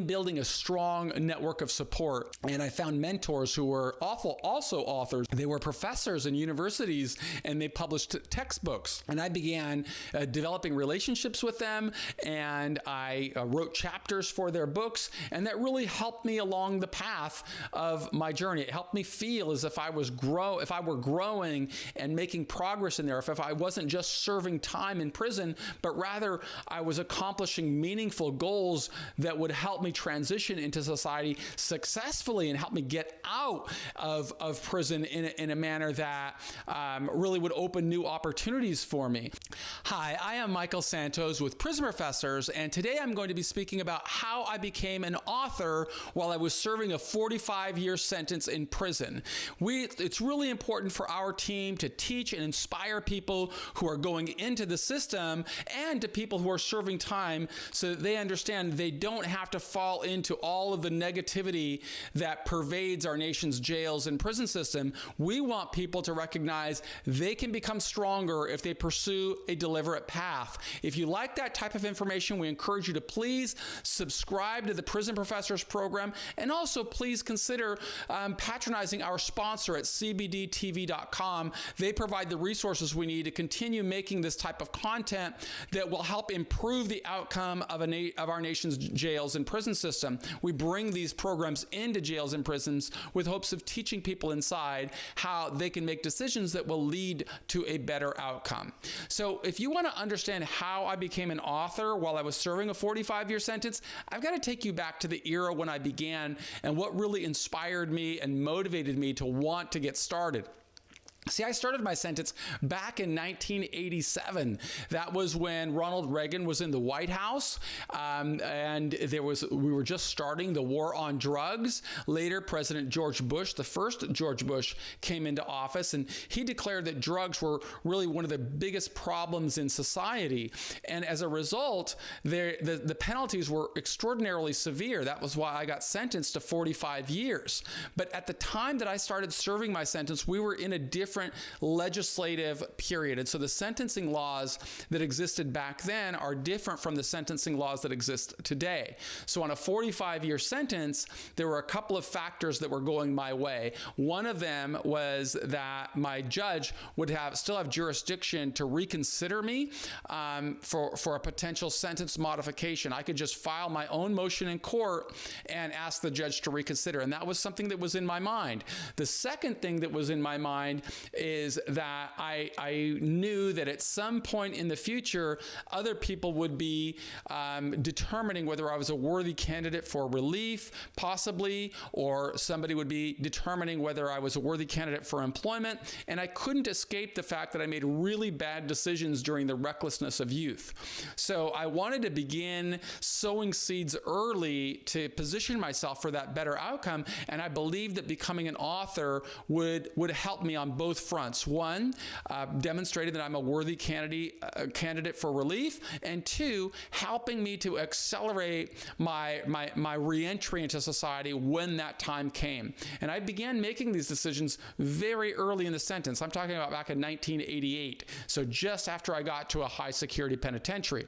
began building a strong network of support, and I found mentors who were also authors. They were professors in universities, and they published textbooks. And I began developing relationships with them, and I wrote chapters for their books, and that really helped me along the path of my journey. It helped me feel as if I were growing and making progress in there, if I wasn't just serving time in prison, but rather I was accomplishing meaningful goals that would help me transition into society successfully and help me get out of prison in a manner that really would open new opportunities for me. Hi, I am Michael Santos with Prison Professors, and today I'm going to be speaking about how I became an author while I was serving a 45-year sentence in prison. It's really important for our team to teach and inspire people who are going into the system and to people who are serving time so that they understand they don't have to fall into all of the negativity that pervades our nation's jails and prison system. We want people to recognize they can become stronger if they pursue a deliberate path. If you like that type of information, we encourage you to please subscribe to the Prison Professors program, and also please consider patronizing our sponsor at cbdtv.com. They provide the resources we need to continue making this type of content that will help improve the outcome of our nation's jails and prison system. We bring these programs into jails and prisons with hopes of teaching people inside how they can make decisions that will lead to a better outcome. So if you want to understand how I became an author while I was serving a 45-year sentence, I've got to take you back to the era when I began and what really inspired me and motivated me to want to get started. See, I started my sentence back in 1987. That was when Ronald Reagan was in the White House, and we were just starting the war on drugs. Later, President George Bush, the first George Bush, came into office, and he declared that drugs were really one of the biggest problems in society. And as a result, the penalties were extraordinarily severe. That was why I got sentenced to 45 years. But at the time that I started serving my sentence, we were in a different legislative period. And so the sentencing laws that existed back then are different from the sentencing laws that exist today. So on a 45-year sentence, there were a couple of factors that were going my way. One of them was that my judge would still have jurisdiction to reconsider me for a potential sentence modification. I could just file my own motion in court and ask the judge to reconsider. And that was something that was in my mind. The second thing that was in my mind is that I knew that at some point in the future, other people would be determining whether I was a worthy candidate for relief, possibly, or somebody would be determining whether I was a worthy candidate for employment. And I couldn't escape the fact that I made really bad decisions during the recklessness of youth. So I wanted to begin sowing seeds early to position myself for that better outcome. And I believed that becoming an author would help me on both fronts. One, demonstrated that I'm a worthy candidate for relief, and two, helping me to accelerate my reentry into society when that time came. And I began making these decisions very early in the sentence. I'm talking about back in 1988, so just after I got to a high security penitentiary.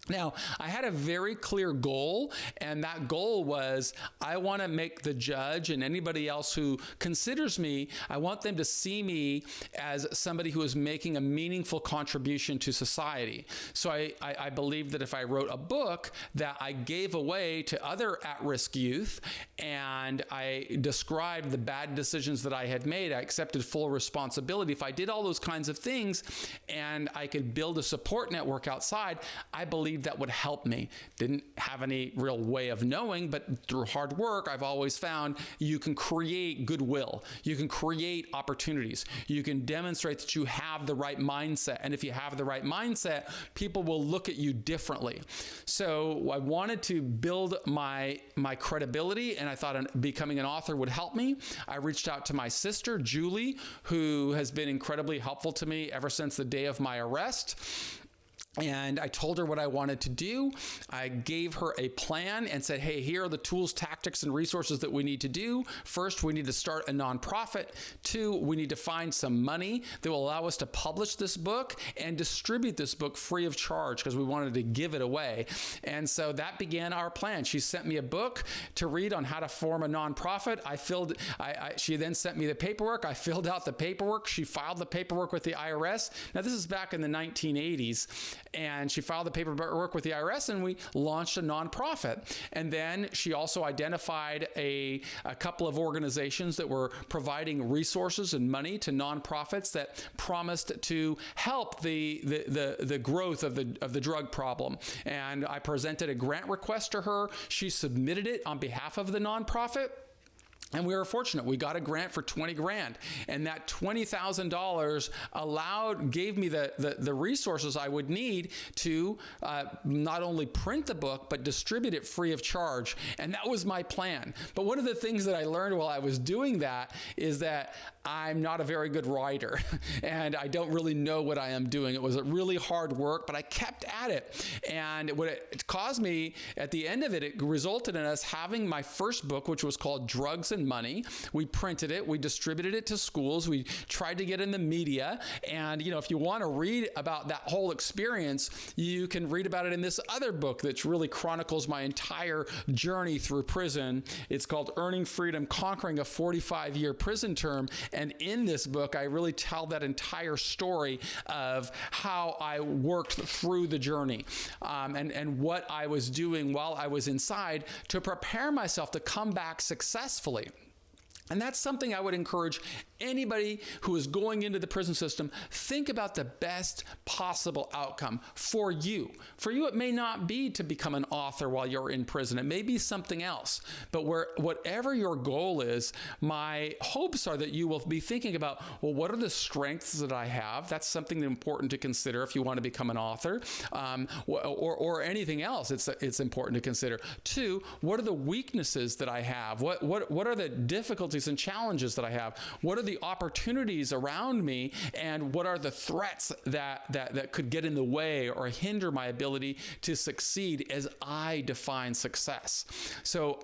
Now, I had a very clear goal, and that goal was I want to make the judge and anybody else who considers me, I want them to see me as somebody who is making a meaningful contribution to society. So I believe that if I wrote a book that I gave away to other at-risk youth and I described the bad decisions that I had made, I accepted full responsibility. If I did all those kinds of things and I could build a support network outside, I believe that would help me. Didn't have any real way of knowing, but through hard work, I've always found you can create goodwill. You can create opportunities. You can demonstrate that you have the right mindset. And if you have the right mindset, people will look at you differently. So I wanted to build my credibility, and I thought becoming an author would help me. I reached out to my sister, Julie, who has been incredibly helpful to me ever since the day of my arrest. And I told her what I wanted to do. I gave her a plan and said, hey, here are the tools, tactics, and resources that we need to do. First, we need to start a nonprofit. 2, we need to find some money that will allow us to publish this book and distribute this book free of charge because we wanted to give it away. And so that began our plan. She sent me a book to read on how to form a nonprofit. She then sent me the paperwork. I filled out the paperwork. She filed the paperwork with the IRS. Now, this is back in the 1980s. And she filed the paperwork with the IRS, and we launched a nonprofit. And then she also identified a couple of organizations that were providing resources and money to nonprofits that promised to help the growth of the drug problem. And I presented a grant request to her. She submitted it on behalf of the nonprofit. And we were fortunate. We got a grant for $20,000, and that $20,000 gave me the resources I would need to not only print the book, but distribute it free of charge. And that was my plan. But one of the things that I learned while I was doing that is that I'm not a very good writer, and I don't really know what I am doing. It was a really hard work, but I kept at it. And what it caused me, at the end of it, it resulted in us having my first book, which was called Drugs and Money. We printed it, we distributed it to schools, we tried to get in the media. And, if you want to read about that whole experience, you can read about it in this other book that really chronicles my entire journey through prison. It's called Earning Freedom, Conquering a 45-Year Prison Term. And in this book, I really tell that entire story of how I worked through the journey and what I was doing while I was inside to prepare myself to come back successfully. And that's something I would encourage anybody who is going into the prison system. Think about the best possible outcome for you. For you, it may not be to become an author while you're in prison. It may be something else. But whatever your goal is, my hopes are that you will be thinking about, well, what are the strengths that I have? That's something important to consider if you want to become an author, or anything else. It's important to consider. 2, what are the weaknesses that I have? What are the difficulties and challenges that I have? What are the opportunities around me, and what are the threats that could get in the way or hinder my ability to succeed as I define success? So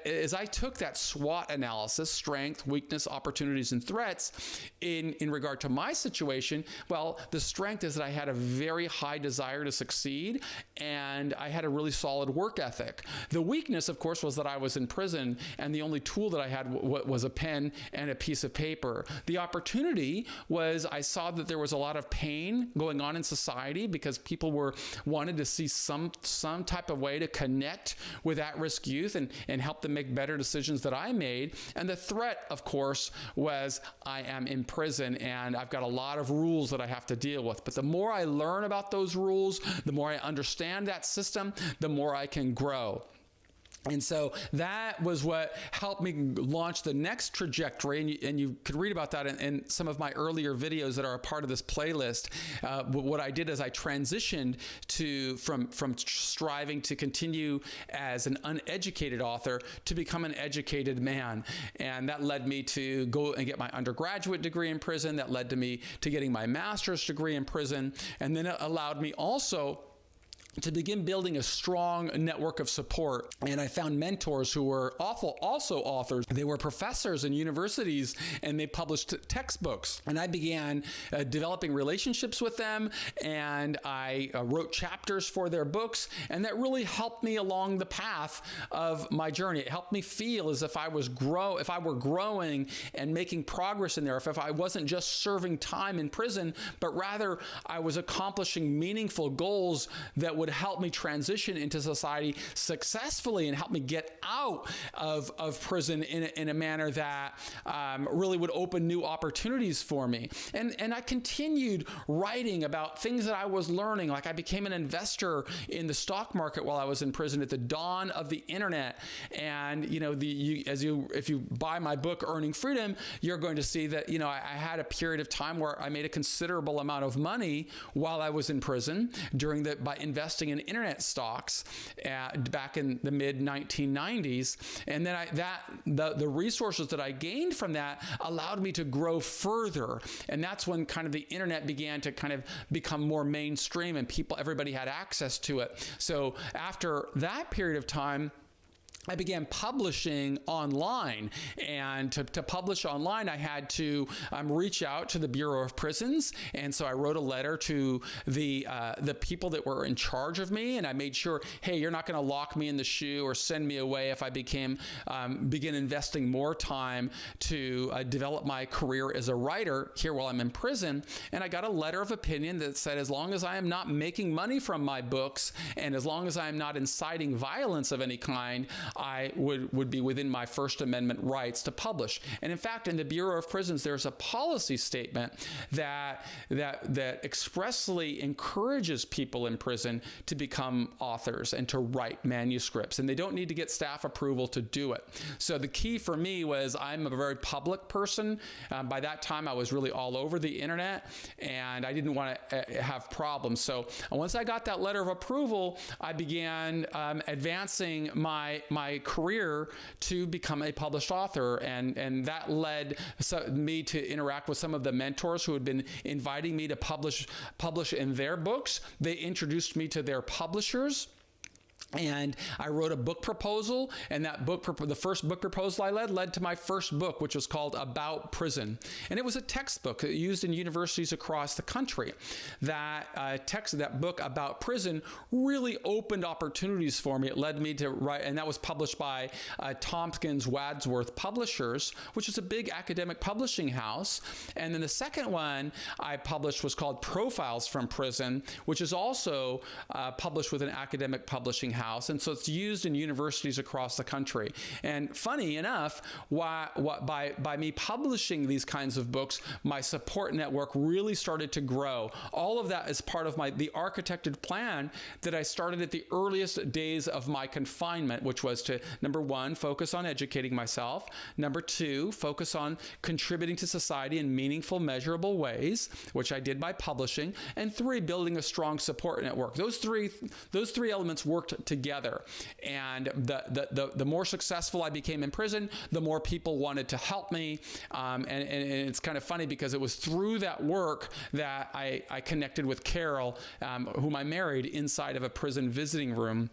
as I took that SWOT analysis, strength, weakness, opportunities, and threats, in regard to my situation, well, the strength is that I had a very high desire to succeed, and I had a really solid work ethic. The weakness, of course, was that I was in prison, and the only tool that I had was a pen and a piece of paper. The opportunity was I saw that there was a lot of pain going on in society because people wanted to see some type of way to connect with at-risk youth and help them make better decisions that I made. And the threat, of course, was I am in prison and I've got a lot of rules that I have to deal with. But the more I learn about those rules, the more I understand that system, the more I can grow. And so that was what helped me launch the next trajectory. And you could read about that in some of my earlier videos that are a part of this playlist. What I did is I transitioned from striving to continue as an uneducated author to become an educated man. And that led me to go and get my undergraduate degree in prison. That led to me to getting my master's degree in prison. And then it allowed me also to begin building a strong network of support. And I found mentors who were also authors. They were professors in universities, and they published textbooks. And I began developing relationships with them, and I wrote chapters for their books, and that really helped me along the path of my journey. It helped me feel as if I were growing and making progress in there, if I wasn't just serving time in prison, but rather I was accomplishing meaningful goals that would help me transition into society successfully and help me get out of prison in a manner that really would open new opportunities for me. And I continued writing about things that I was learning. Like I became an investor in the stock market while I was in prison at the dawn of the internet. And if you buy my book Earning Freedom, you're going to see that I had a period of time where I made a considerable amount of money while I was in prison by investing investing in internet stocks back in the mid 1990s. And then the resources that I gained from that allowed me to grow further. And that's when kind of the internet began to kind of become more mainstream and everybody had access to it. So after that period of time, I began publishing online, and to publish online, I had to reach out to the Bureau of Prisons, and so I wrote a letter to the people that were in charge of me, and I made sure, hey, you're not going to lock me in the shoe or send me away if I begin investing more time to develop my career as a writer here while I'm in prison. And I got a letter of opinion that said, as long as I am not making money from my books, and as long as I am not inciting violence of any kind, I would be within my First Amendment rights to publish. And in fact, in the Bureau of Prisons, there's a policy statement that expressly encourages people in prison to become authors and to write manuscripts. And they don't need to get staff approval to do it. So the key for me was, I'm a very public person. By that time, I was really all over the internet, and I didn't want to have problems. So once I got that letter of approval, I began advancing my career to become a published author, and that led me to interact with some of the mentors who had been inviting me to publish in their books. They introduced me to their publishers. And I wrote a book proposal, and that the first book proposal I led to my first book, which was called About Prison. And it was a textbook used in universities across the country. That book About Prison really opened opportunities for me. It led me to write, and that was published by Tompkins Wadsworth Publishers, which is a big academic publishing house. And then the second one I published was called Profiles from Prison, which is also published with an academic publishing house. And so it's used in universities across the country. And funny enough, by me publishing these kinds of books, my support network really started to grow. All of that is part of the architected plan that I started at the earliest days of my confinement, which was to, number one, focus on educating myself. Number two, focus on contributing to society in meaningful, measurable ways, which I did by publishing. And three, building a strong support network. Those three elements worked together. And the more successful I became in prison, the more people wanted to help me. And it's kind of funny because it was through that work that I connected with Carol, whom I married inside of a prison visiting room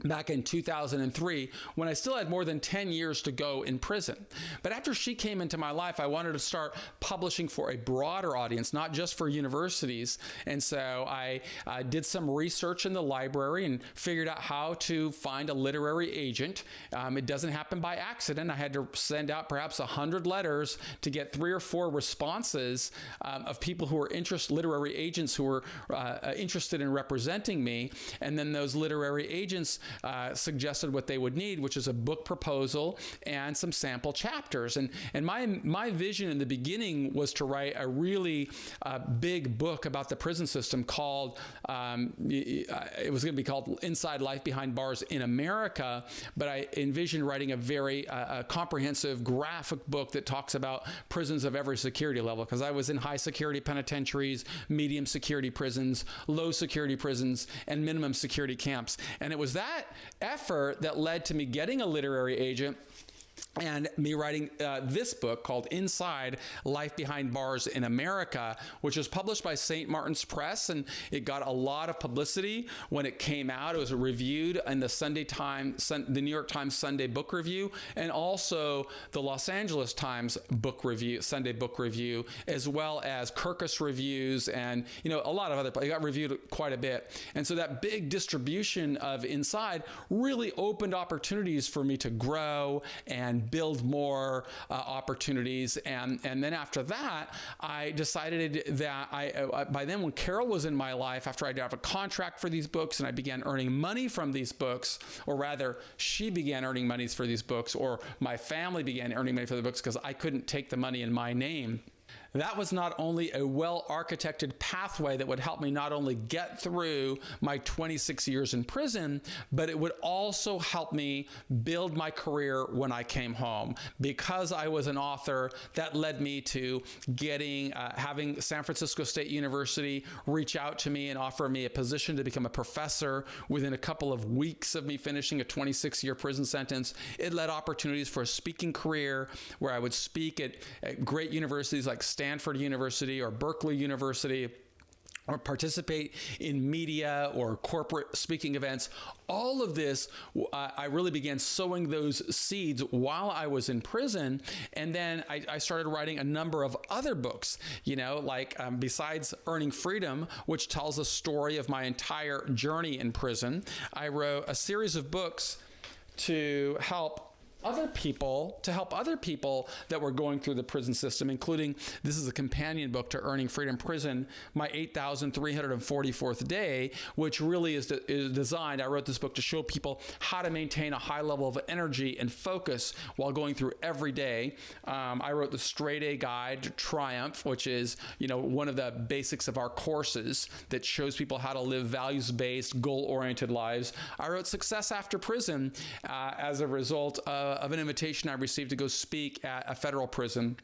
back in 2003, when I still had more than 10 years to go in prison. But after she came into my life, I wanted to start publishing for a broader audience, not just for universities. And so I did some research in the library and figured out how to find a literary agent. It doesn't happen by accident. I had to send out perhaps 100 letters to get 3 or 4 responses of people who were literary agents who were interested in representing me. And then those literary agents suggested what they would need, which is a book proposal and some sample chapters. And my vision in the beginning was to write a really big book about the prison system called, it was going to be called Inside Life Behind Bars in America, but I envisioned writing a very comprehensive graphic book that talks about prisons of every security level, because I was in high security penitentiaries, medium security prisons, low security prisons, and minimum security camps. And it was that effort that led to me getting a literary agent and me writing this book called Inside Life Behind Bars in America, which was published by St. Martin's Press, and it got a lot of publicity when it came out. It was reviewed in the New York Times Sunday Book Review, and also the Los Angeles Times Sunday Book Review, as well as Kirkus Reviews, and a lot of other. It got reviewed quite a bit, and so that big distribution of Inside really opened opportunities for me to grow and build more opportunities. And then after that, I decided that by then when Carol was in my life, after I'd have a contract for these books and I began earning money from these books, or rather she began earning monies for these books, or my family began earning money for the books because I couldn't take the money in my name, that was not only a well-architected pathway that would help me not only get through my 26 years in prison, but it would also help me build my career when I came home. Because I was an author, that led me to having San Francisco State University reach out to me and offer me a position to become a professor within a couple of weeks of me finishing a 26-year prison sentence. It led opportunities for a speaking career where I would speak at great universities like Stanford University or Berkeley University, or participate in media or corporate speaking events. All of this, I really began sowing those seeds while I was in prison. And then I started writing a number of other books, besides Earning Freedom, which tells the story of my entire journey in prison. I wrote a series of books to help other people that were going through the prison system, including, this is a companion book to Earning Freedom Prison, My 8,344th Day, which really is designed, I wrote this book to show people how to maintain a high level of energy and focus while going through every day. I wrote the Straight A Guide to Triumph, which is, one of the basics of our courses that shows people how to live values-based, goal-oriented lives. I wrote Success After Prison as a result of an invitation I received to go speak at a federal prison.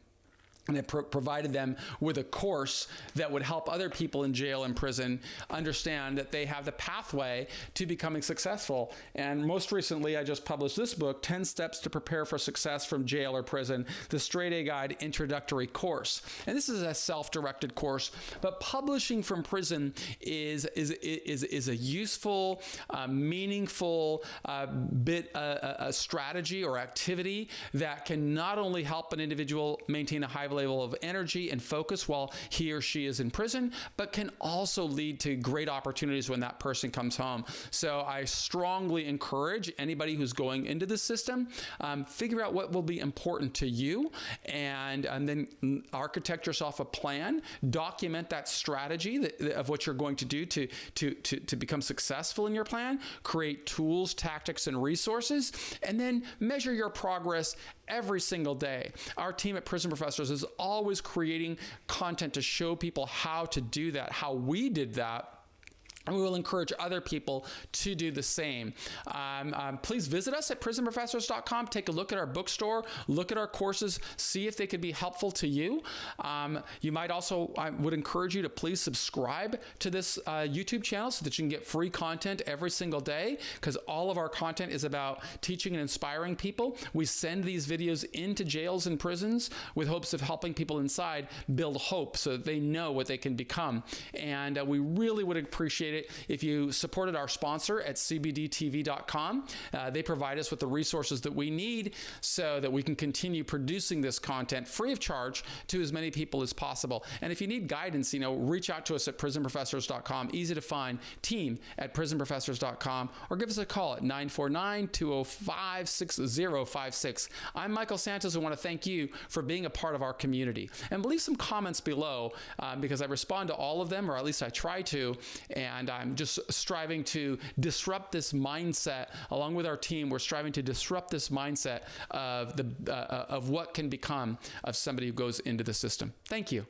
And it provided them with a course that would help other people in jail and prison understand that they have the pathway to becoming successful. And most recently, I just published this book, 10 Steps to Prepare for Success from Jail or Prison, the Straight A Guide Introductory Course. And this is a self-directed course, but publishing from prison is a useful, meaningful a strategy or activity that can not only help an individual maintain a high level of energy and focus while he or she is in prison, but can also lead to great opportunities when that person comes home. So I strongly encourage anybody who's going into the system, figure out what will be important to you, and then architect yourself a plan, document that strategy of what you're going to do to become successful in your plan, create tools, tactics, and resources, and then measure your progress every single day. Our team at Prison Professors is always creating content to show people how to do that, how we did that. And we will encourage other people to do the same. Please visit us at prisonprofessors.com. Take a look at our bookstore, look at our courses, see if they could be helpful to you. You might also, I would encourage you to please subscribe to this YouTube channel so that you can get free content every single day, because all of our content is about teaching and inspiring people. We send these videos into jails and prisons with hopes of helping people inside build hope so that they know what they can become. And we really would appreciate it if you supported our sponsor at cbdtv.com. They provide us with the resources that we need so that we can continue producing this content free of charge to as many people as possible. And if you need guidance, reach out to us at prisonprofessors.com. Easy to find, team at prisonprofessors.com, or give us a call at 949-205-6056. I'm Michael Santos. I want to thank you for being a part of our community. And leave some comments below because I respond to all of them, or at least I try to. And I'm just striving to disrupt this mindset. Along with our team, we're striving to disrupt this mindset of what can become of somebody who goes into the system. Thank you.